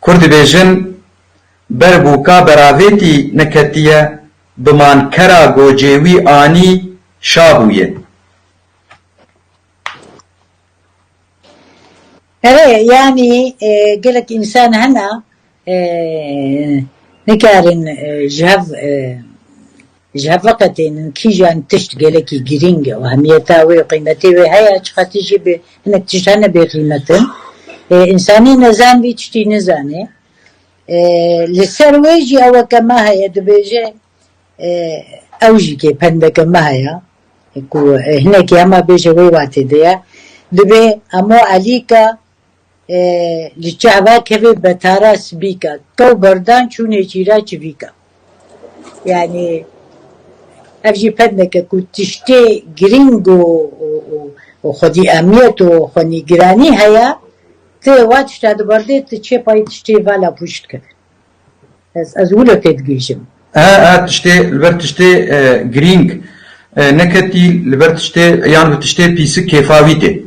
Kurd dibêjin berbûka beravêtî neketiye bimankera gocê wî anî şabûye. Evet, yani gelek insan hena nekarin جهة فقط إن كيجان تشت جلكي جرينجا وهميتها وقيمتها وهي أشخاصي إنك تشتهنا بقيمتهم إنساني نزان بيشتي نزانه للسرويجي أو كما هي دبيجي أوجي كي بند كما هي كو هناك ياما بيجي ويواتي ديا دبي أمو عليكا للشعبا كبي بتارس بيكا كو بردان شوني جيرا بيكا يعني أفجي بدنك كنت تشتي جرينجو وخدي أميت وخدي جراني هيا تي واتش تاد بردت تشي باي تشتي فالا بوشت كده أزوله تدقيشم تشتي البر تشتي جرينج نكتي البر تشتي يعني تشتي بيسك كيفاويته